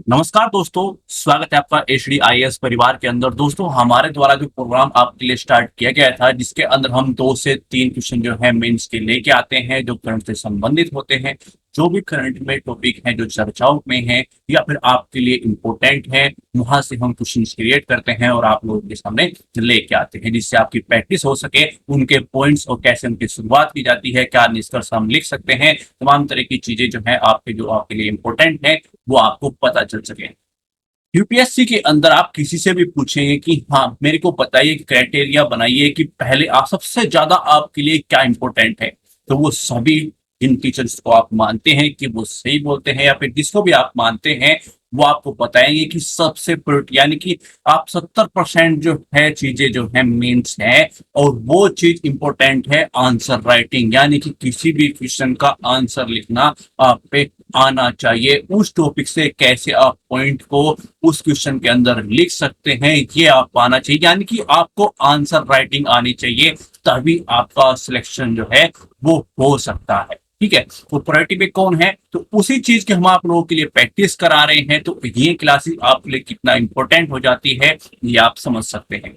नमस्कार दोस्तों, स्वागत है आपका एचडी आईएएस परिवार के अंदर। दोस्तों, हमारे द्वारा जो प्रोग्राम आपके लिए स्टार्ट किया गया था, जिसके अंदर हम 2 से 3 क्वेश्चन जो है मेंस के लेके आते हैं, जो करंट से संबंधित होते हैं। जो भी करंट में टॉपिक है, जो चर्चाओं में है या फिर आपके लिए इम्पोर्टेंट है, वहां से हम क्वेश्चन क्रिएट करते हैं और आप लोगों के सामने लेके आते हैं, जिससे आपकी प्रैक्टिस हो सके। उनके पॉइंट्स और कैसे उनकी शुरुआत की जाती है, क्या निष्कर्ष हम लिख सकते हैं, तमाम तरह की चीजें जो है आपके जो आपके लिए इम्पोर्टेंट है वो आपको पता चल सके। यूपीएससी के अंदर आप किसी से भी पूछेंगे कि हाँ मेरे को बताइए, क्राइटेरिया बनाइए कि पहले आप सबसे ज्यादा आपके लिए क्या इंपॉर्टेंट है, तो वो सभी जिन टीचर्स को आप मानते हैं कि वो सही बोलते हैं या फिर जिसको भी आप मानते हैं, वो आपको बताएंगे कि सबसे यानी कि आप 70% जो है चीजें जो है मीन्स है, और वो चीज इंपॉर्टेंट है आंसर राइटिंग, यानी कि किसी भी क्वेश्चन का आंसर लिखना आप पे आना चाहिए। उस टॉपिक से कैसे आप पॉइंट को उस क्वेश्चन के अंदर लिख सकते हैं, ये आप आना चाहिए, यानी कि आपको आंसर राइटिंग आनी चाहिए, तभी आपका सिलेक्शन जो है वो हो सकता है। ठीक है, तो प्रायोरिटी पे कौन है, तो उसी चीज के हम आप लोगों के लिए प्रैक्टिस करा रहे हैं। तो ये क्लासेस आपके लिए कितना इंपॉर्टेंट हो जाती है, ये आप समझ सकते हैं।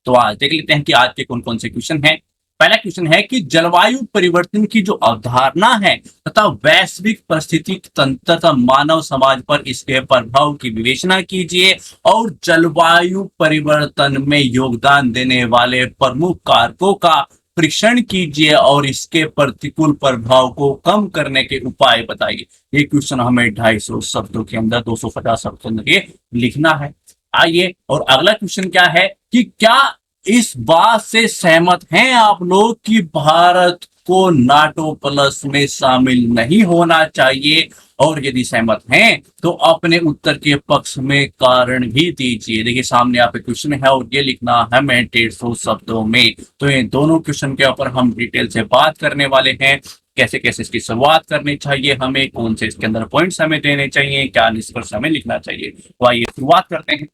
तो आज देख लेते हैं कि आज के कौन कौन से क्वेश्चन हैं। पहला क्वेश्चन है कि जलवायु परिवर्तन की जो अवधारणा है तथा वैश्विक परिस्थिति तंत्र तथा मानव समाज पर इसके प्रभाव की विवेचना कीजिए और जलवायु परिवर्तन में योगदान देने वाले प्रमुख कारकों का परीक्षण कीजिए और इसके प्रतिकूल प्रभाव को कम करने के उपाय बताइए। ये क्वेश्चन हमें 250 शब्दों के अंदर, 250 शब्दों के अंदर ये लिखना है। आइए, और अगला क्वेश्चन क्या है कि क्या इस बात से सहमत हैं आप लोग कि भारत को नाटो प्लस में शामिल नहीं होना चाहिए, और यदि सहमत हैं तो अपने उत्तर के पक्ष में कारण भी दीजिए। देखिए, सामने यहाँ पे क्वेश्चन है और ये लिखना है हमें 150 शब्दों में। तो ये दोनों क्वेश्चन के ऊपर हम डिटेल से बात करने वाले हैं, कैसे कैसे इसकी शुरुआत करनी चाहिए, हमें कौन से इसके अंदर पॉइंट्स हमें देने चाहिए, क्या निष्कर्ष हमें लिखना चाहिए। तो आइए शुरुआत करते हैं।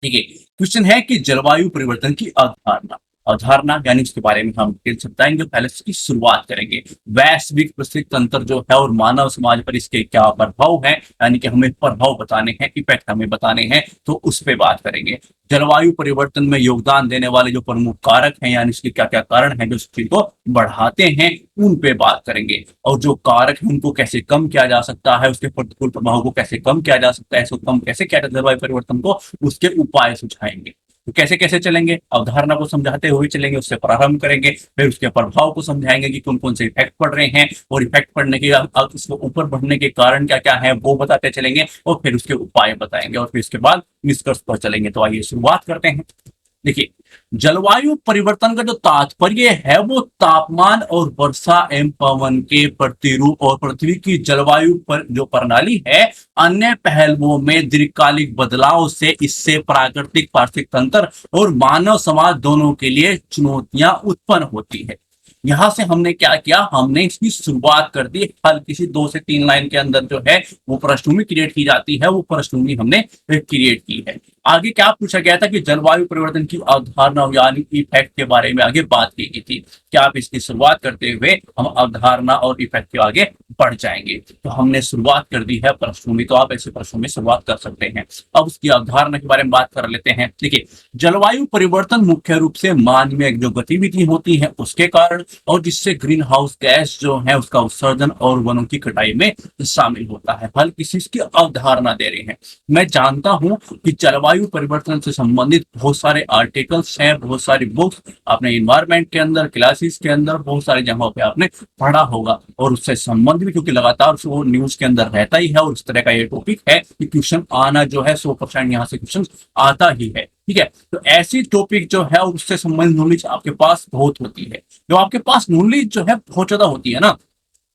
ठीक है, क्वेश्चन है कि जलवायु परिवर्तन की अवधारणा, अवधारणा यानी उसके बारे में हम डिटेल बताएंगे, पहले इसकी शुरुआत करेंगे। वैश्विक परिस्थिति तंत्र जो है और मानव समाज पर इसके क्या प्रभाव है, यानी कि हमें प्रभाव बताने हैं, इफेक्ट हमें बताने हैं, तो उस पर बात करेंगे। जलवायु परिवर्तन में योगदान देने वाले जो प्रमुख कारक हैं, यानी इसके क्या क्या कारण हैं जो इस चीज को बढ़ाते हैं, उन पे बात करेंगे। और जो कारक है उनको कैसे कम किया जा सकता है, उसके प्रतिकूल प्रभाव को कैसे कम किया जा सकता है, इसको कम कैसे किया जाए जलवायु परिवर्तन को, उसके उपाय सुझाएंगे। तो कैसे कैसे चलेंगे, अवधारणा को समझाते हुए चलेंगे, उससे प्रारंभ करेंगे, फिर उसके प्रभाव को समझाएंगे कि कौन कौन से इफेक्ट पड़ रहे हैं, और इफेक्ट पड़ने के अब इसको ऊपर बढ़ने के कारण क्या क्या है वो बताते चलेंगे, और फिर उसके उपाय बताएंगे, और फिर इसके बाद निष्कर्ष पर चलेंगे। तो आइए शुरुआत करते हैं। देखिए, जलवायु परिवर्तन का जो तात्पर्य है वो तापमान और वर्षा एवं पवन के प्रतिरूप और पृथ्वी की जलवायु पर जो प्रणाली है अन्य पहलुओं में दीर्घकालिक बदलाव से इससे प्राकृतिक पारिस्थितिक तंत्र और मानव समाज दोनों के लिए चुनौतियां उत्पन्न होती है। यहां से हमने क्या किया, हमने इसकी शुरुआत कर दी। हर किसी 2 से 3 लाइन के अंदर जो है वो पृष्ठभूमि क्रिएट की जाती है, वो पृष्ठभूमि हमने क्रिएट की है। आगे क्या पूछा गया था कि जलवायु परिवर्तन की अवधारणा यानी इफेक्ट के बारे में आगे बात की गई थी। क्या आप इसकी शुरुआत करते हुए हम अवधारणा और इफेक्ट के आगे बढ़ जाएंगे। तो हमने शुरुआत कर दी है पृष्ठभूमि, तो आप ऐसे पृष्ठभूमि शुरुआत कर सकते हैं। अब उसकी अवधारणा के बारे में बात कर लेते हैं। देखिए, जलवायु परिवर्तन मुख्य रूप से मानवीय जो गतिविधि होती है उसके कारण, और जिससे ग्रीन हाउस गैस जो है उसका उत्सर्जन और वनों की कटाई में शामिल होता है। हल किसी की अवधारणा दे रहे हैं। मैं जानता हूं कि जलवायु परिवर्तन से संबंधित बहुत सारे आर्टिकल्स हैं, बहुत सारी बुक्स आपने इन्वायरमेंट के अंदर, क्लासेस के अंदर, बहुत सारी जगहों पे आपने पढ़ा होगा, और उससे संबंधित भी क्योंकि लगातार वो न्यूज के अंदर रहता ही है, और इस तरह का ये टॉपिक है कि क्वेश्चन आना जो है 100% यहाँ से क्वेश्चन आता ही है। ठीक है, तो ऐसी टॉपिक जो है उससे संबंधित नॉलेज आपके पास बहुत होती है। जो आपके पास नॉलेज जो है बहुत ज्यादा होती है ना,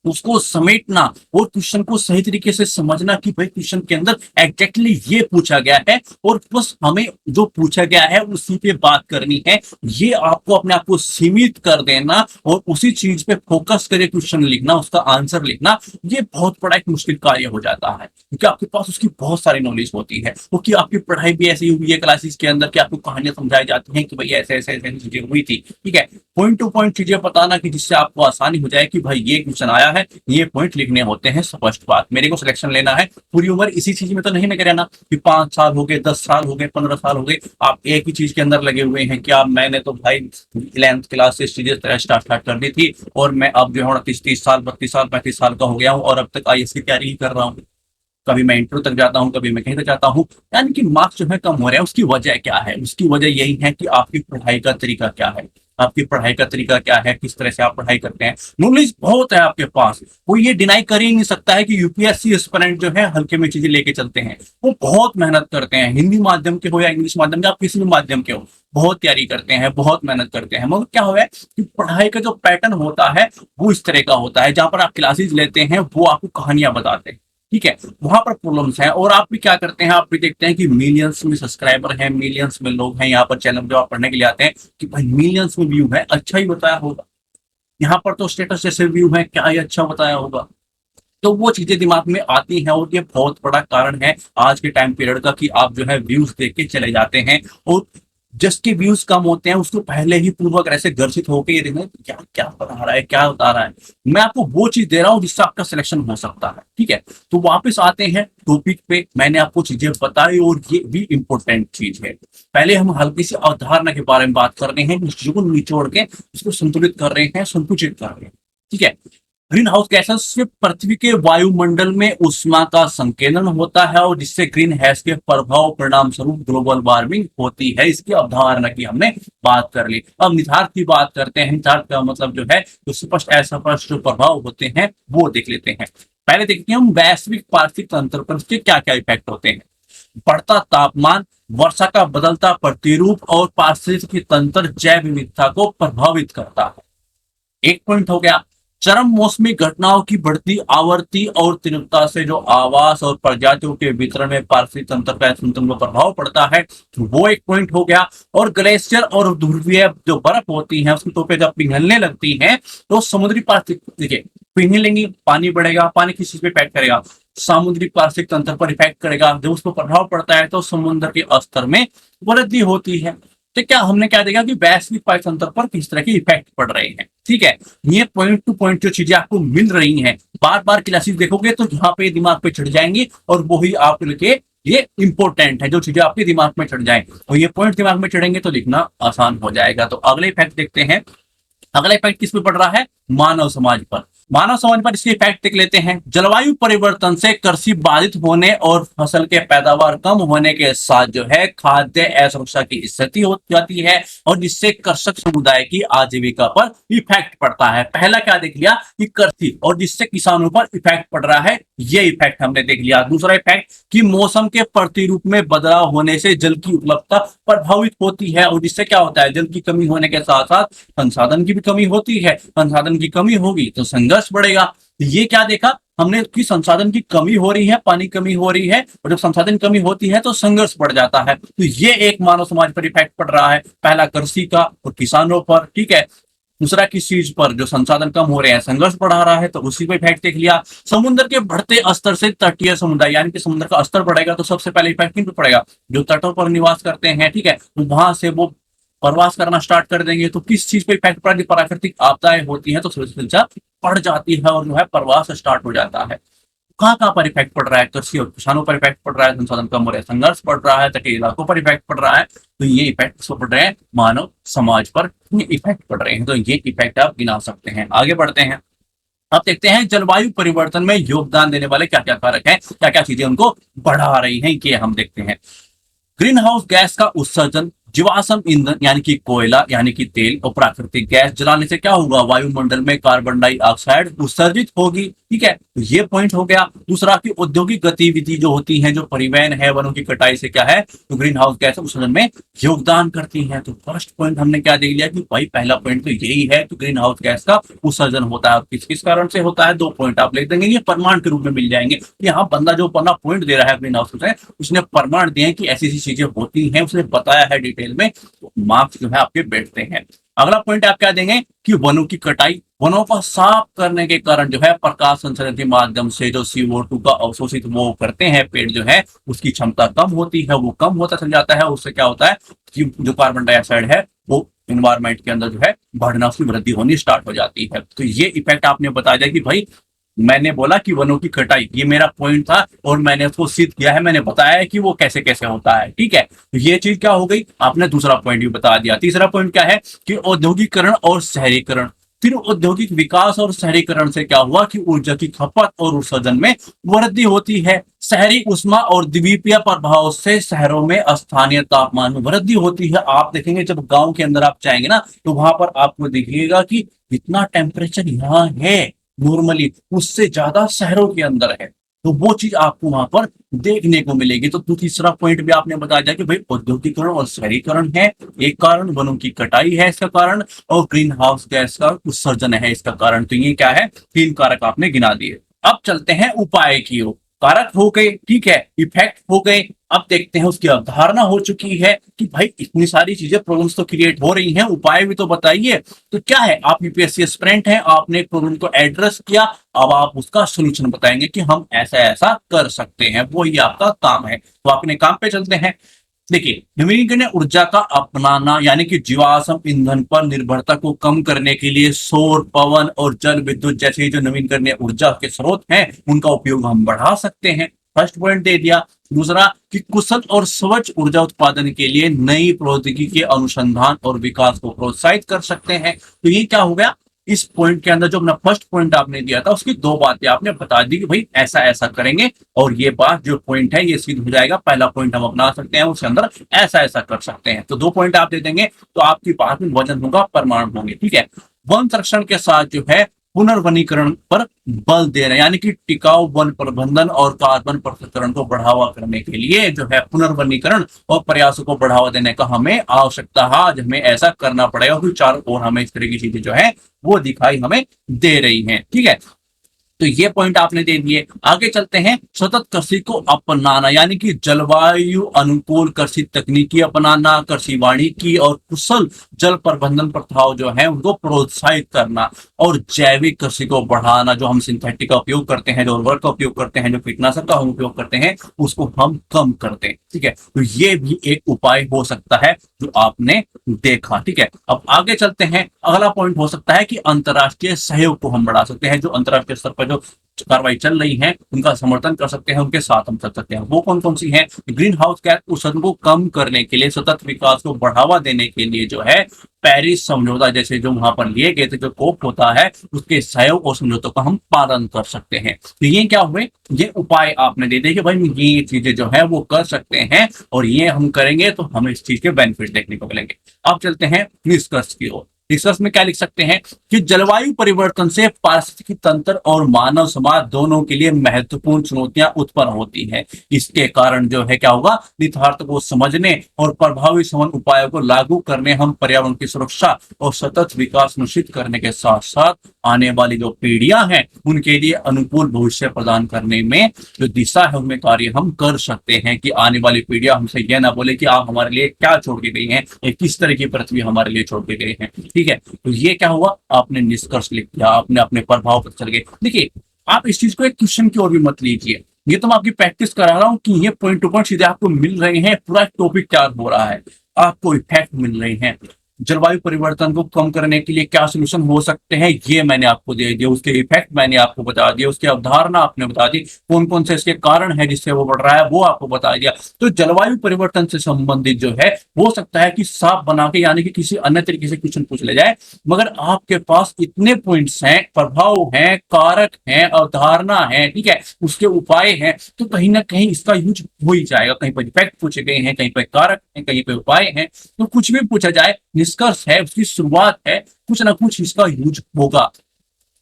उसको समेटना और क्वेश्चन को सही तरीके से समझना कि भाई क्वेश्चन के अंदर एग्जैक्टली ये पूछा गया है, और बस हमें जो पूछा गया है उसी पे बात करनी है। ये आपको अपने आप को सीमित कर देना और उसी चीज पे फोकस करके क्वेश्चन लिखना, उसका आंसर लिखना, ये बहुत बड़ा एक मुश्किल कार्य हो जाता है, क्योंकि आपके पास उसकी बहुत सारी नॉलेज होती है। क्योंकि आपकी पढ़ाई भी ऐसी हुई है क्लासेस के अंदर कि आपको कहानियां समझाई जाती हैं कि भाई ऐसे ऐसे ऐसे चीजें हुई थी। ठीक है, पॉइंट टू पॉइंट चीजें बताना कि जिससे आपको आसानी हो जाए कि भाई ये क्वेश्चन आया है, ये पॉइंट लिखने होते हैं। स्पष्ट बात, मेरे को सिलेक्शन लेना है, पूरी उम्र इसी चीज में तो नहीं लगे रहना कि 5 साल हो गए, 10 साल हो गए, 15 साल हो गए, आप एक ही चीज के अंदर लगे हुए हैं। क्या मैंने तो भाई 11th क्लास से चीजें स्टार्ट कर दी थी, और मैं अब जो है 30 साल, 32 साल, 35 साल का हो गया हूँ, और अब तक आईएएस की तैयारी ही कर रहा हूँ। कभी मैं इंटरव्यू तक जाता हूँ, कभी मैं कहीं तक जाता हूँ, यानी कि मार्क्स जो है कम हो रहे हैं। उसकी वजह क्या है? उसकी वजह यही है कि आपकी पढ़ाई का तरीका क्या है, आपकी पढ़ाई का तरीका क्या है, किस तरह से आप पढ़ाई करते हैं। नॉलेज बहुत है आपके पास, कोई ये डिनाई कर ही नहीं सकता है कि यूपीएससी एस्पिरेंट जो है हल्के में चीजें लेके चलते हैं। वो बहुत मेहनत करते हैं, हिंदी माध्यम के हो या इंग्लिश माध्यम के, आप किसी भी माध्यम के हो, बहुत तैयारी करते हैं, बहुत मेहनत करते हैं। मगर क्या हुआ है कि पढ़ाई का जो पैटर्न होता है वो इस तरह का होता है, जहां पर आप क्लासेस लेते हैं वो आपको कहानियां बताते हैं, ठीक है, वहां पर प्रॉब्लम्स हैं। और आप भी क्या करते हैं, आप भी देखते हैं कि मिलियंस में सब्सक्राइबर हैं, मिलियंस में लोग हैं यहाँ पर चैनल जो आप पढ़ने के लिए आते हैं, कि भाई मिलियंस में व्यू है, अच्छा ही बताया होगा। यहाँ पर तो स्टेटस जैसे व्यू है, क्या ही अच्छा बताया होगा। तो वो चीजें दिमाग में आती हैं, और ये बहुत बड़ा कारण है आज के टाइम पीरियड का कि आप जो है व्यूज देख के चले जाते हैं, और जिसके व्यूज कम होते हैं उसको पहले ही पूर्वक ऐसे ग्रसित होकर ये देखना क्या क्या बता रहा है, क्या बता रहा है। मैं आपको वो चीज दे रहा हूं जिससे आपका सिलेक्शन हो सकता है, ठीक है। तो वापस आते हैं टॉपिक पे, मैंने आपको चीजें बताई, और ये भी इंपॉर्टेंट चीज है। पहले हम हल्की सी अवधारणा के बारे में बात कर रहे हैं, उस चीजों को निचोड़ के उसको संतुलित कर रहे हैं, संकुचित कर रहे हैं, ठीक है। ग्रीन हाउस गैसेस से पृथ्वी के वायुमंडल में ऊष्मा का संकेंद्रण होता है, और जिससे ग्रीन हाउस के प्रभाव परिणाम स्वरूप ग्लोबल वार्मिंग होती है। इसकी अवधारणा की हमने बात कर ली। अब निहितार्थ की बात करते हैं। निहितार्थ का मतलब जो है, जो स्पष्ट अस्पष्ट जो प्रभाव होते हैं वो देख लेते हैं। पहले देखते हैं हम वैश्विक पारिस्थितिक तंत्र पर उसके क्या क्या इफेक्ट होते हैं। बढ़ता तापमान, वर्षा का बदलता प्रतिरूप और पारिस्थितिक तंत्र जैव विविधता को प्रभावित करता है। एक पॉइंट हो गया। चरम मौसमी घटनाओं की बढ़ती आवृत्ति और तीव्रता से जो आवास और प्रजातियों के वितरण में पारिस्थितिक तंत्र का संतुलन पर प्रभाव पड़ता है, वो एक पॉइंट हो गया। और ग्लेशियर और ध्रुवीय जो बर्फ होती है उसकी टोपे जब पिघलने लगती हैं, तो समुद्री पारिस्थितिक, देखिए, पिघलेंगी, पानी बढ़ेगा, पानी किस चीज पे इफेक्ट करेगा, सामुद्रिक पारिस्थितिक तंत्र पर इफेक्ट करेगा। जब उस पर प्रभाव पड़ता है तो समुद्र के स्तर में वृद्धि होती है। तो क्या हमने क्या देखा कि वैश्विक पारिस्थितिक तंत्र पर किस तरह के इफेक्ट पड़ रहे हैं, ठीक है। ये पॉइंट टू पॉइंट जो चीजें आपको मिल रही हैं, बार बार क्लासेस देखोगे तो यहाँ पे दिमाग पे चढ़ जाएंगी, और वही आपके ये इंपॉर्टेंट है, जो चीजें आपके दिमाग में चढ़ जाए, और ये पॉइंट दिमाग में चढ़ेंगे तो लिखना आसान हो जाएगा। तो अगले इफेक्ट देखते हैं। अगला इफेक्ट किस पे पड़ रहा है? मानव समाज पर। मानव समाज पर इसके इफेक्ट देख लेते हैं। जलवायु परिवर्तन से कृषि बाधित होने और फसल के पैदावार कम होने के साथ जो है खाद्य असुरक्षा की स्थिति हो जाती है, और जिससे कृषक समुदाय की आजीविका पर इफेक्ट पड़ता है। पहला क्या देख लिया कि कृषि, और जिससे किसानों पर इफेक्ट पड़ रहा है, ये इफेक्ट हमने देख लिया। दूसरा इफेक्ट कि मौसम के प्रतिरूप में बदलाव होने से जल की उपलब्धता प्रभावित होती है, और जिससे क्या होता है, जल की कमी होने के साथ साथ संसाधन की भी कमी होती है। संसाधन की कमी होगी तो संघर्ष बढ़ेगा। ये क्या देखा हमने कि संसाधन की कमी हो रही है, पानी कमी हो रही है, और जब संसाधन कमी होती है तो संघर्ष बढ़ जाता है। तो ये एक मानव समाज पर इफेक्ट पड़ रहा है, पहला कृषि का और किसानों पर, ठीक है। दूसरा किस चीज पर, जो संसाधन कम हो रहे हैं, संघर्ष बढ़ा रहा है, तो उसी पे इफेक्ट देख लिया। समुद्र के बढ़ते स्तर से तटीय समुदाय, यानी कि समुद्र का स्तर बढ़ेगा तो सबसे पहले इफेक्ट किन पे पड़ेगा, जो तटों पर निवास करते हैं, ठीक है, तो वहां से वो प्रवास करना स्टार्ट कर देंगे। तो किस चीज पे इफेक्ट पड़ा, प्राकृतिक आपदाएं होती हैं तो सिलसिला पड़ जाती है, और जो है प्रवास स्टार्ट हो जाता है। कहाँ कहाँ पर इफेक्ट पड़ रहा है, कृषि और किसानों पर इफेक्ट पड़ रहा है, संसाधन कम हो रहे हैं, संघर्ष पड़ रहा है, तटीय इलाकों पर इफेक्ट पड़ रहा है। तो ये इफेक्ट किस पर पड़ रहे हैं, मानव समाज पर ये इफेक्ट पड़ रहे हैं। तो ये इफेक्ट आप गिना सकते हैं। आगे बढ़ते हैं। अब देखते हैं जलवायु परिवर्तन में योगदान देने वाले क्या क्या कारक हैं, क्या क्या चीजें उनको बढ़ा रही हैं, ये हम देखते हैं। ग्रीन हाउस गैस का उत्सर्जन, जीवाश्म ईंधन यानी कि कोयला यानी कि तेल और प्राकृतिक गैस जलाने से क्या होगा, वायुमंडल में कार्बन डाइऑक्साइड उत्सर्जित होगी, ठीक है। तो ये पॉइंट हो गया। दूसरा कि औद्योगिक गतिविधि जो होती है, जो परिवहन है, वनों की कटाई से क्या है, तो ग्रीन हाउस गैस उत्सर्जन में योगदान करती है। तो फर्स्ट पॉइंट हमने क्या देख लिया कि भाई पहला पॉइंट तो यही है कि ग्रीन हाउस गैस का उत्सर्जन होता है। किस किस कारण से होता है, 2 पॉइंट आप लिख देंगे, ये प्रमाण के रूप में मिल जाएंगे। यहाँ बंदा जो अपना पॉइंट दे रहा है ग्रीन हाउस में, उसने प्रमाण दिए हैं कि ऐसी ऐसी चीजें होती हैं, उसने बताया है डिटेल में, तो मार्क्स जो है आपके बैठते हैं। अगला पॉइंट आप क्या देंगे कि वनों की कटाई, वनों को साफ करने के कारण जो है प्रकाश संसर्जन के माध्यम से जो CO2 का अवशोषित वो करते हैं पेड़ जो है, उसकी क्षमता कम होती है, वो कम होता चल जाता है। उससे क्या होता है कि जो कार्बन डाइऑक्साइड है वो इन्वायरमेंट के अंदर जो है बढ़ना, उसकी वृद्धि होनी स्टार्ट हो जाती है। तो ये इफेक्ट आपने बता दिया कि भाई मैंने बोला कि वनों की कटाई, ये मेरा पॉइंट था और मैंने उसको सिद्ध किया है, मैंने बताया है कि वो कैसे कैसे होता है। ठीक है, तो ये चीज क्या हो गई, आपने दूसरा पॉइंट भी बता दिया। तीसरा पॉइंट क्या है कि औद्योगिकरण और शहरीकरण। फिर औद्योगिक विकास और शहरीकरण से क्या हुआ कि ऊर्जा की खपत और उत्सर्जन में वृद्धि होती है। शहरी उष्मा और द्वीपीय प्रभाव से शहरों में स्थानीय तापमान में वृद्धि होती है। आप देखेंगे जब गांव के अंदर आप जाएंगे ना, तो वहां पर आपको दिखेगा कि इतना टेम्परेचर यहाँ है नॉर्मली, उससे ज्यादा शहरों के अंदर है। तो वो चीज आपको वहां पर देखने को मिलेगी। तो तीसरा पॉइंट भी आपने बताया जाए कि भाई औद्योगिकरण और शहरीकरण है एक कारण, वनों की कटाई है इसका कारण, और ग्रीन हाउस गैस का उत्सर्जन है इसका कारण। तो ये क्या है, तीन कारक आपने गिना दिए। अब चलते हैं उपाय की ओर। कारक हो गए, ठीक है, इफेक्ट हो गए। अब देखते हैं उसकी अवधारणा हो चुकी है कि भाई इतनी सारी चीजें प्रॉब्लम्स तो क्रिएट हो रही हैं, उपाय भी तो बताइए। तो क्या है, आप यूपीएससी एस्पिरेंट हैं, आपने प्रॉब्लम को एड्रेस किया, अब आप उसका सोल्यूशन बताएंगे कि हम ऐसा ऐसा कर सकते हैं, वो ही आपका काम है। तो अपने काम पे चलते हैं। देखिए, नवीकरणीय ऊर्जा का अपनाना यानी कि जीवाश्म ईंधन पर निर्भरता को कम करने के लिए सौर, पवन और जल विद्युत जैसे जो नवीकरणीय ऊर्जा के स्रोत हैं उनका उपयोग हम बढ़ा सकते हैं। फर्स्ट पॉइंट दे दिया। दूसरा कि कुशल और स्वच्छ ऊर्जा उत्पादन के लिए नई प्रौद्योगिकी के अनुसंधान और विकास को प्रोत्साहित कर सकते हैं। तो ये क्या हो गया, इस पॉइंट के अंदर जो अपना फर्स्ट पॉइंट आपने दिया था उसकी दो बातें आपने बता दी कि भाई ऐसा ऐसा करेंगे, और ये बात जो पॉइंट है ये सिद्ध हो जाएगा। पहला पॉइंट हम अपना सकते हैं, उसके अंदर ऐसा ऐसा कर सकते हैं। तो दो पॉइंट आप दे देंगे तो आपकी बात में वजन होगा, प्रमाण होंगे। ठीक है, वन संरक्षण के साथ जो है पुनर्वनीकरण पर बल दे रहे हैं, यानी कि टिकाऊ वन प्रबंधन और कार्बन पृथक्करण को बढ़ावा करने के लिए जो है पुनर्वनीकरण और प्रयासों को बढ़ावा देने का हमें आवश्यकता है। आज हमें ऐसा करना पड़ेगा क्योंकि चारों ओर हमें इस तरह की चीजें जो है वो दिखाई हमें दे रही हैं। ठीक है, तो ये पॉइंट आपने दे दिए। आगे चलते हैं, सतत कृषि को अपनाना यानी कि जलवायु अनुकूल कृषि तकनीकी अपनाना, कृषि वानिकी और कुशल जल प्रबंधन प्रथाओं जो है उनको प्रोत्साहित करना, और जैविक कृषि को बढ़ाना। जो हम सिंथेटिक का उपयोग करते हैं, जो उर्वरक का उपयोग करते हैं, जो कीटनाशक का हम उपयोग करते हैं, उसको हम कम करते हैं। ठीक है, तो ये भी एक उपाय हो सकता है जो आपने देखा। ठीक है, अब आगे चलते हैं। अगला पॉइंट हो सकता है कि अंतर्राष्ट्रीय सहयोग को हम बढ़ा सकते हैं। जो अंतर्राष्ट्रीय स्तर पर जो कार्रवाई चल रही है उनका समर्थन कर सकते हैं, उनके साथ हम चल सकते हैं। वो कौन कौन सी है, ग्रीन हाउस गैस उत्सर्जन को कम करने के लिए, सतत विकास को बढ़ावा देने के लिए जो है पेरिस समझौता जैसे जो वहां पर लिए गए थे, जो कोप होता है, उसके सहयोग और समझौतों का हम पालन कर सकते हैं। तो ये क्या हुए, ये उपाय आपने दे दिए कि भाई ये चीजें जो है वो कर सकते हैं, और ये हम करेंगे तो हमें इस चीज के बेनिफिट देखने को मिलेंगे। अब चलते हैं निष्कर्ष की ओर। रिसर्च में क्या लिख सकते हैं कि जलवायु परिवर्तन से पारिस्थितिकी तंत्र और मानव समाज दोनों के लिए महत्वपूर्ण चुनौतियां उत्पन्न होती हैं। इसके कारण जो है क्या होगा, निहितार्थ को समझने और प्रभावी समन्वय उपायों को लागू करने, हम पर्यावरण की सुरक्षा और सतत विकास सुनिश्चित करने के साथ साथ आने वाली जो पीढ़ियां हैं उनके लिए अनुकूल भविष्य प्रदान करने में जो दिशा है उनमें कार्य हम कर सकते हैं, कि आने वाली पीढ़ियां हमसे यह ना बोले कि आप हमारे लिए क्या छोड़ के गई हैं, किस तरह की पृथ्वी हमारे लिए छोड़ के गए हैं। ठीक है, तो ये क्या हुआ, आपने निष्कर्ष लिख दिया, आपने अपने प्रभाव पर चल गए। देखिए, आप इस चीज को एक क्वेश्चन की ओर भी मत लीजिए, ये तो मैं आपकी प्रैक्टिस करा रहा हूँ कि ये पॉइंट टू पॉइंट सीधे आपको मिल रहे हैं, पूरा टॉपिक तैयार हो रहा है, आपको इफेक्ट मिल रहे हैं। जलवायु परिवर्तन को कम करने के लिए क्या सोल्यूशन हो सकते हैं ये मैंने आपको दे दिया, उसके इफेक्ट मैंने आपको बता दिया, उसकी अवधारणा आपने बता दी, कौन कौन से इसके कारण है जिससे वो बढ़ रहा है वो आपको बता दिया। तो जलवायु परिवर्तन से संबंधित जो है हो सकता है कि साफ बना के यानी कि किसी अन्य तरीके से क्वेश्चन पूछ ले जाए, मगर आपके पास इतने पॉइंट्स हैं, प्रभाव हैं, कारक हैं, अवधारणा है, ठीक है, उसके उपाय हैं, तो कहीं ना कहीं इसका यूज हो ही जाएगा। कहीं पर इफेक्ट पूछे गए हैं, कहीं पर कारक हैं, कहीं पर उपाय हैं, तो कुछ भी पूछा जाए, निष्कर्ष है, उसकी शुरुआत है, कुछ ना कुछ इसका यूज होगा।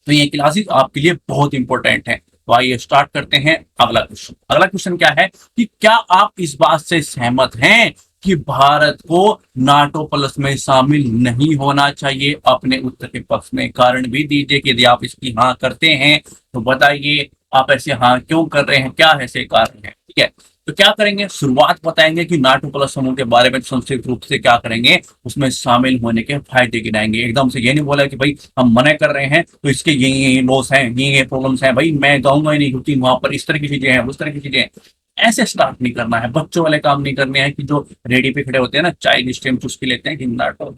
तो ये क्लासेस आपके लिए बहुत इंपॉर्टेंट है। तो आइए स्टार्ट करते हैं अगला क्वेश्चन। अगला क्वेश्चन क्या है कि क्या आप इस बात से सहमत हैं कि भारत को नाटो प्लस में शामिल नहीं होना चाहिए? अपने उत्तर के पक्ष में कारण भी दीजिए कि यदि आप इसकी हाँ करते हैं तो बताइए आप ऐसे हाँ क्यों कर रहे हैं, क्या ऐसे कारण है। ठीक है, तो क्या करेंगे, शुरुआत बताएंगे कि नाटो प्लस समूह के बारे में संक्षिप्त रूप से क्या करेंगे, उसमें शामिल होने के फायदे गिनाएंगे। एकदम से ये नहीं बोला कि भाई हम मना कर रहे हैं तो इसके ये लॉस हैं, ये प्रॉब्लम्स हैं, भाई मैं कहूंगा ही नहीं क्योंकि वहां पर इस तरह की चीजें हैं, उस तरह की चीजें हैं। ऐसे स्टार्ट नहीं करना है, बच्चों वाले काम नहीं करने हैं कि जो रेडी पे खड़े होते हैं ना, चाइल्ड स्टेम चुस्की लेते हैं कि नाटो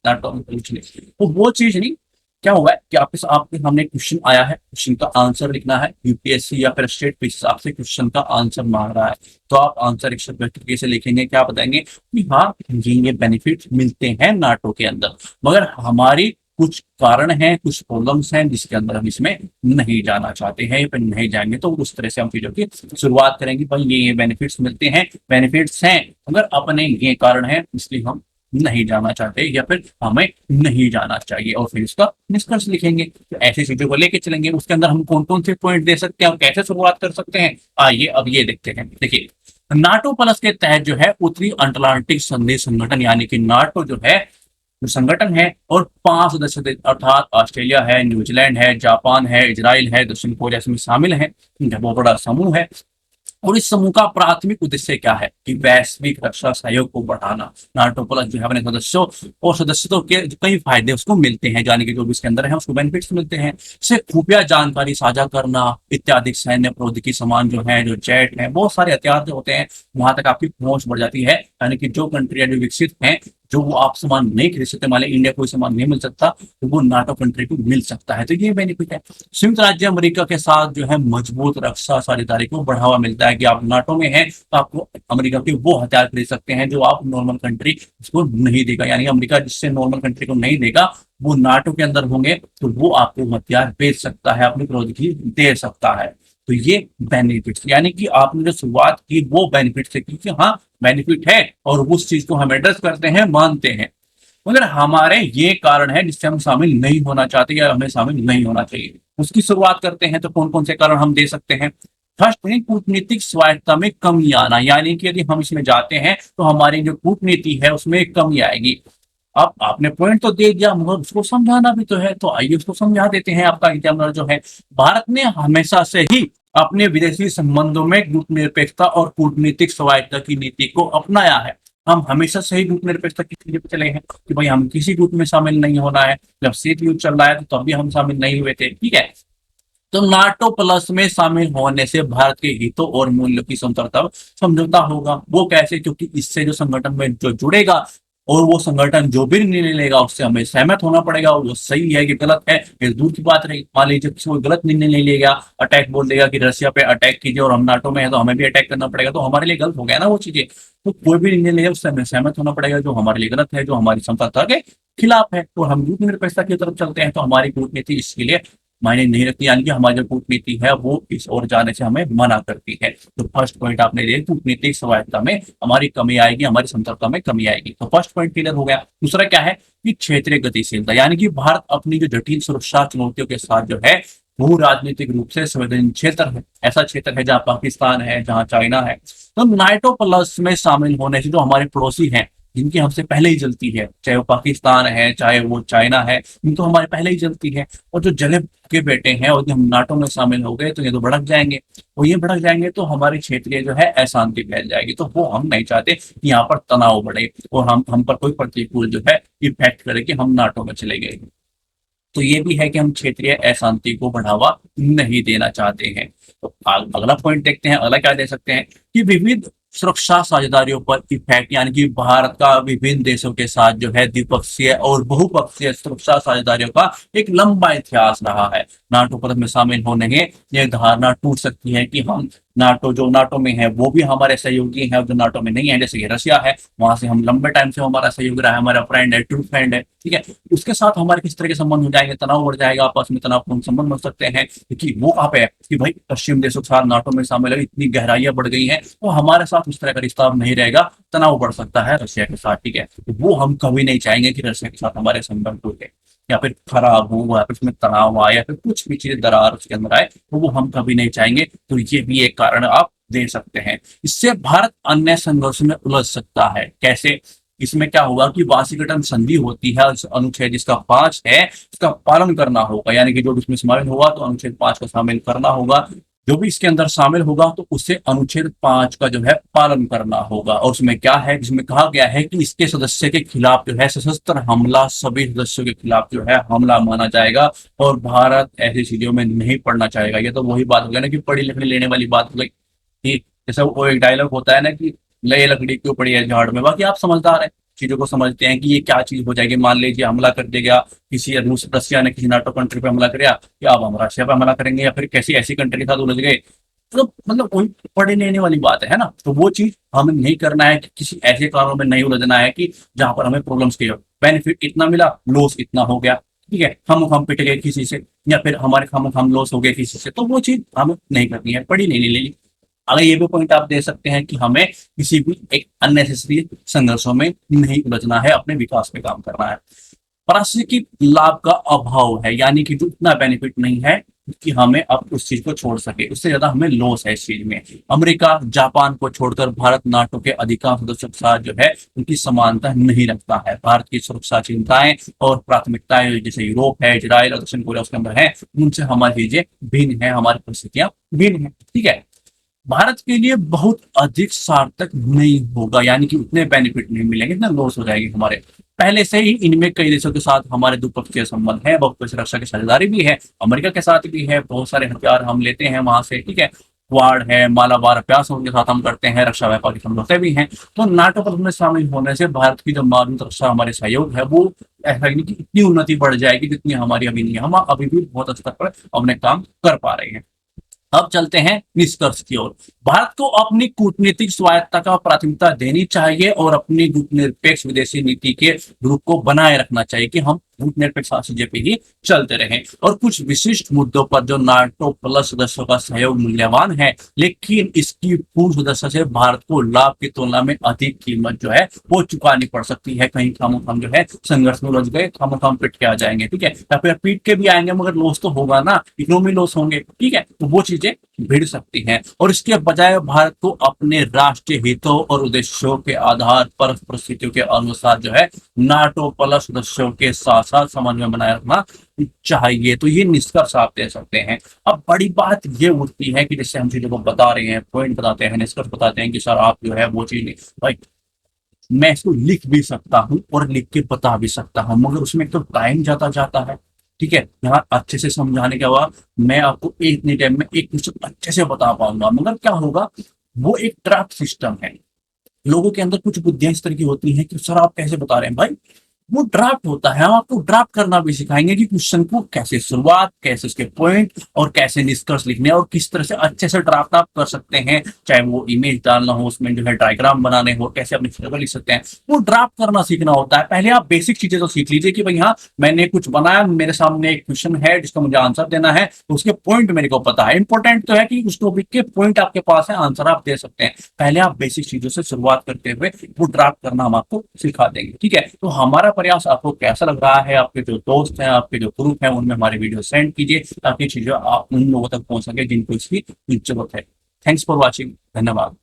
नाटो कुछ नहीं, तो वो चीज नहीं। क्या हुआ है कि आपके आपके सामने क्वेश्चन आया है, क्वेश्चन का आंसर लिखना है, यूपीएससी या फिर स्टेट के हिसाब से क्वेश्चन का आंसर मांग रहा है, तो आप आंसर एक शब्द कैसे लिखेंगे, क्या बताएंगे कि हाँ ये बेनिफिट मिलते हैं नाटो के अंदर, मगर हमारी कुछ कारण हैं, कुछ प्रॉब्लम्स हैं जिसके अंदर हम इसमें नहीं जाना चाहते हैं, फिर नहीं जाएंगे तो उस तरह से हम चीजों की शुरुआत करेंगे। भाई ये बेनिफिट्स मिलते हैं, बेनिफिट्स हैं, मगर अपने ये कारण है इसलिए हम नहीं जाना चाहते या फिर हमें नहीं जाना चाहिए, और फिर इसका निष्कर्ष लिखेंगे। तो ऐसी चीजों को लेके चलेंगे, उसके अंदर हम कौन कौन से पॉइंट दे सकते हैं और कैसे शुरुआत कर सकते हैं, आइए अब ये देखते हैं। देखिए, नाटो प्लस के तहत जो है उत्तरी अटलांटिक संधि संगठन यानी कि नाटो जो है जो संगठन है, और 5 सदस्य देश अर्थात ऑस्ट्रेलिया है, न्यूजीलैंड है, जापान है, इजराइल है, दक्षिण कोरिया इसमें शामिल है। बहुत बड़ा समूह है, और इस समूह का प्राथमिक उद्देश्य क्या है कि वैश्विक रक्षा सहयोग को बढ़ाना। नाटो प्लस जो है अपने सदस्यों और सदस्यों के जो कई फायदे उसको मिलते हैं, जाने के जो भी इसके अंदर है उसको बेनिफिट्स मिलते हैं, इससे खुफिया जानकारी साझा करना इत्यादि, सैन्य प्रौद्योगिकी सामान जो है, जो जेट है, बहुत सारे हथियार जो होते हैं वहां तक आपकी पहुंच बढ़ जाती है। यानी कि जो कंट्रियां जो विकसित हैं, जो वो आप सामान नहीं खरीद सकते, मान लीजिए इंडिया कोई सामान नहीं मिल सकता तो वो नाटो कंट्री को मिल सकता है, तो ये बेनिफिट है। संयुक्त राज्य अमेरिका के साथ जो है मजबूत रक्षा साझेदारी को बढ़ावा मिलता है कि आप नाटो में हैं तो आपको अमेरिका के वो हथियार खरीद सकते हैं जो आप नॉर्मल कंट्री उसको नहीं देगा, यानी अमेरिका जिससे नॉर्मल कंट्री को नहीं देगा वो नाटो के अंदर होंगे तो वो आपको हथियार बेच सकता है, अपनी प्रौद्योगिकी दे सकता है। तो ये बेनिफिट्स, यानी कि आपने जो शुरुआत की वो बेनिफिट से की कि हाँ बेनिफिट है और उस चीज को हम एड्रेस करते हैं, मानते हैं, मगर हमारे ये कारण है जिससे हम शामिल नहीं होना चाहते या हमें शामिल नहीं होना चाहिए। उसकी शुरुआत करते हैं, तो कौन कौन से कारण हम दे सकते हैं। फर्स्ट है कूटनीतिक स्वायत्तता में कमी आना, यानी कि यदि हम इसमें जाते हैं तो हमारी जो कूटनीति है उसमें कमी आएगी। अब आपने पॉइंट तो दे दिया मगर उसको समझाना भी तो है, तो आइए उसको समझा देते हैं। आपका एग्जामिनर जो है, भारत ने हमेशा से ही अपने विदेशी संबंधों में गुटनिरपेक्षता और कूटनीतिक स्वायत्तता की नीति को अपनाया है। हम हमेशा से ही गुटनिरपेक्षता की नीति पे चले हैं कि भाई हम किसी गुट में शामिल नहीं होना है। जब शीत युद्ध चल रहा है तो तब भी हम शामिल नहीं हुए थे, ठीक है। तो नाटो प्लस में शामिल होने से भारत के हितों और मूल्यों की समझौता होगा। वो कैसे, क्योंकि इससे जो संगठन में जो जुड़ेगा और वो संगठन जो भी निर्णय लेगा उससे हमें सहमत होना पड़ेगा, और वो सही है कि गलत है ये दूर की बात रही। मान लीजिए किसी को गलत निर्णय नहीं लेगा, अटैक बोल देगा कि रशिया पे अटैक कीजिए और हम नाटो में है तो हमें भी अटैक करना पड़ेगा, तो हमारे लिए गलत हो गया ना वो चीजें। तो कोई भी निर्णय लेगा उससे हमें सहमत होना पड़ेगा जो हमारे लिए गलत है, जो हमारी समझौता के खिलाफ है। और हम कूटनीतिकता की तरफ चलते हैं तो हमारी कूटनीति इसके लिए मायने नहीं रखती, यानी कि हमारी जो कूटनीति है वो इस ओर जाने से हमें मना करती है। तो फर्स्ट पॉइंट आपने दिया, कूटनीतिक स्वायत्तता में हमारी कमी आएगी, हमारी समझौता में कमी आएगी। तो फर्स्ट पॉइंट क्लियर हो गया। दूसरा क्या है कि क्षेत्रीय गतिशीलता, यानी कि भारत अपनी जो जटिल सुरक्षा चुनौतियों के साथ जो है भू राजनीतिक रूप से संवेदनशील क्षेत्र है, ऐसा क्षेत्र है जहाँ पाकिस्तान है, जहाँ चाइना है। तो नाटो प्लस में शामिल होने से जो हमारे पड़ोसी हैं जिनकी हमसे पहले ही जलती है, चाहे वो पाकिस्तान है चाहे वो चाइना है, इनको हमारे पहले ही जलती है, और जो जले के बेटे हैं और हम नाटो में शामिल हो गए तो ये तो भड़क जाएंगे, और ये भड़क जाएंगे तो हमारी क्षेत्रीय जो है अशांति फैल जाएगी। तो वो हम नहीं चाहते कि यहाँ पर तनाव बढ़े और हम पर कोई प्रतिकूल जो है इफेक्ट करे कि हम नाटो में चले गए। तो ये भी है कि हम क्षेत्रीय अशांति को बढ़ावा नहीं देना चाहते हैं। तो अगला पॉइंट देखते हैं, अगला क्या दे सकते हैं कि विविध सुरक्षा साझेदारियों पर इफेक्ट, यानी कि भारत का विभिन्न देशों के साथ जो है द्विपक्षीय और बहुपक्षीय सुरक्षा साझेदारियों का एक लंबा इतिहास रहा है। नाटो पर में शामिल होने के ये धारणा टूट सकती है कि हम नाटो में है वो भी हमारे सहयोगी हैं, जो नाटो में नहीं है जैसे कि रशिया है, वहां से हम लंबे टाइम से हमारा सहयोग रहा है, हमारा फ्रेंड है, ट्रू फ्रेंड है, ठीक है। उसके साथ हमारे किस तरह के संबंध हो जाएंगे, तनाव बढ़ जाएगा, आपस में तनावपूर्ण संबंध बन सकते हैं, क्योंकि वो कहाँ पे है कि भाई पश्चिम देशों के साथ नाटो में शामिल है, इतनी गहराइयां बढ़ गई हैं, तो हमारे साथ उस तरह का रिश्ता नहीं रहेगा, तनाव बढ़ सकता है रशिया के साथ, ठीक है। तो वो हम कभी नहीं चाहेंगे कि रशिया के साथ हमारे संबंध टूटे या फिर खराब हो या फिर उसमें तनाव आए या फिर कुछ भी चीजें दरार उसके अंदर आए, तो वो हम कभी नहीं चाहेंगे। तो ये भी एक कारण आप दे सकते हैं। इससे भारत अन्य संघर्ष में उलझ सकता है। कैसे, इसमें क्या होगा कि वाशिंगटन संधि होती है, अनुच्छेद जिसका 5 है उसका पालन करना होगा, यानी कि जो इसमें शामिल होगा तो अनुच्छेद 5 को शामिल करना होगा, जो भी इसके अंदर शामिल होगा तो उससे अनुच्छेद 5 का जो है पालन करना होगा। और उसमें क्या है, जिसमें कहा गया है कि इसके सदस्य के खिलाफ जो है सशस्त्र हमला सभी सदस्यों के खिलाफ जो है हमला माना जाएगा, और भारत ऐसी चीजों में नहीं पड़ना चाहेगा। ये तो वही बात हो गई ना कि पढ़ी लिखने लेने वाली बात हो गई कि जैसे वो एक डायलॉग होता है ना कि ले लकड़ी क्यों पड़ी है झाड़ में, बाकी आप समझदार है, चीजों को समझते हैं कि ये क्या चीज हो जाएगी। मान लीजिए हमला कर दिया गया, किसी रूस रशिया ने किसी नाटो कंट्री पे हमला किया, या अब हम रशिया पे हमला करेंगे या फिर किसी ऐसी कंट्री के साथ उलझ गए, तो मतलब कोई पढ़े लेने वाली बात है ना। तो वो चीज हमें नहीं करना है कि किसी ऐसे कारणों में नहीं उलझना है कि जहां पर हमें प्रॉब्लम्स की हो। बेनिफिट इतना मिला, लॉस इतना हो गया, ठीक है, हम पिट गए किसी से, या फिर हमारे हम लॉस हो गए किसी से, तो वो चीज हमें नहीं करनी है, पढ़ी नहीं लेनी। अगर ये भी पॉइंट आप दे सकते हैं कि हमें किसी भी एक अननेसेसरी संघर्षों में नहीं उलझना है, अपने विकास पे काम करना है। पारिस्थितिक लाभ का अभाव है, यानी कि जो इतना बेनिफिट नहीं है कि हमें अब उस चीज को छोड़ सके, उससे ज्यादा हमें लॉस है इस चीज में। अमेरिका जापान को छोड़कर भारत नाटो के अधिकांश सदस्यों के साथ जो है उनकी समानता नहीं रखता है। भारत की सुरक्षा चिंताएं और प्राथमिकताएं जैसे यूरोप है, इजराइल और दक्षिण कोरिया उसके अंदर है, उनसे हमारी चीजें भिन्न है, हमारी परिस्थितियां भिन्न है, ठीक है। भारत के लिए बहुत अधिक सार्थक नहीं होगा, यानी कि उतने बेनिफिट नहीं मिलेंगे, इतना लॉस हो जाएगी हमारे। पहले से ही इनमें कई देशों के साथ हमारे द्विपक्षीय संबंध है, बहुपक्षीय रक्षा की साझेदारी भी है, अमेरिका के साथ भी है, बहुत सारे हथियार हम लेते हैं वहां से, ठीक है। क्वाड है, मालाबार अभ्यास उनके साथ हम करते हैं, रक्षा व्यापार के समझौते भी हैं। तो नाटो पर में शामिल होने से भारत की जो मौजूद रक्षा हमारे सहयोग है वो ऐसा नहीं कि इतनी उन्नति बढ़ जाएगी जितनी हमारी अभी नहीं है। हम अभी भी बहुत स्तर पर अपने काम कर पा रहे हैं। अब चलते हैं निष्कर्ष की ओर। भारत को अपनी कूटनीतिक स्वायत्तता का प्राथमिकता देनी चाहिए और अपनी गुटनिरपेक्ष विदेशी नीति के रूप को बनाए रखना चाहिए कि हम गुटनिरपेक्ष चीजें पे ही चलते रहें। और कुछ विशिष्ट मुद्दों पर जो नाटो प्लस सदस्यों का सहयोग मूल्यवान है, लेकिन इसकी पूर्व सदस्य से भारत को लाभ की तुलना में अधिक कीमत जो है वो चुकानी पड़ सकती है। कहीं हम जो है संघर्ष में उलझ गए, हम पिट के आ जाएंगे, ठीक है, या फिर पीट के भी आएंगे मगर लॉस तो होगा ना, इकोनॉमी लॉस होंगे, ठीक है। तो वो चीजें भिड़ सकती हैं और इसके बजाय भारत को अपने राष्ट्रीय हितों और उद्देश्यों के आधार पर परिस्थितियों के अनुसार जो है नाटो प्लस सदस्यों के साथ साथ समन्वय बनाए रखना चाहिए। तो ये निष्कर्ष आप दे सकते हैं। अब बड़ी बात ये उठती है कि जैसे हम चीजों को बता रहे हैं, पॉइंट बताते हैं, निष्कर्ष बताते हैं कि सर आप जो है वो चीज नहीं, भाई मैं इसको लिख भी सकता हूँ और लिख के बता भी सकता हूँ, मगर उसमें एक तो टाइम जाता जाता है, ठीक है। यहाँ अच्छे से समझाने के बाद मैं आपको इतने टाइम में एक क्वेश्चन अच्छे से बता पाऊंगा, मगर क्या होगा, वो एक ड्राफ्ट सिस्टम है। लोगों के अंदर कुछ बुद्धियां इस तरह की होती हैं कि सर आप कैसे बता रहे हैं भाई, वो ड्राफ्ट होता है। हम आपको ड्राफ्ट करना भी सिखाएंगे कि क्वेश्चन को कैसे शुरुआत, कैसे उसके पॉइंट और कैसे निष्कर्ष लिखने और किस तरह से अच्छे से ड्राफ्ट आप कर सकते हैं। चाहे वो इमेज डालना हो, उसमें जो है डायग्राम बनाने हो, कैसे अपने फिगर लिख सकते हैं, वो ड्राफ्ट करना सीखना होता है। पहले आप बेसिक चीजें तो सीख लीजिए कि भाई हाँ मैंने कुछ बनाया, मेरे सामने एक क्वेश्चन है जिसका मुझे आंसर देना है, तो उसके पॉइंट मेरे को पता है। इंपॉर्टेंट तो है कि उस टॉपिक के पॉइंट आपके पास है, आंसर आप दे सकते हैं। पहले आप बेसिक चीजों से शुरुआत करते हुए वो ड्राफ्ट करना हम आपको सिखा देंगे, ठीक है। तो हमारा प्रयास आपको कैसा लग रहा है, आपके जो दोस्त हैं, आपके जो ग्रुप हैं, उनमें हमारे वीडियो सेंड कीजिए ताकि चीजें आप उन लोगों तक पहुंच सके जिनको इसकी जरूरत है। थैंक्स फॉर वॉचिंग, धन्यवाद।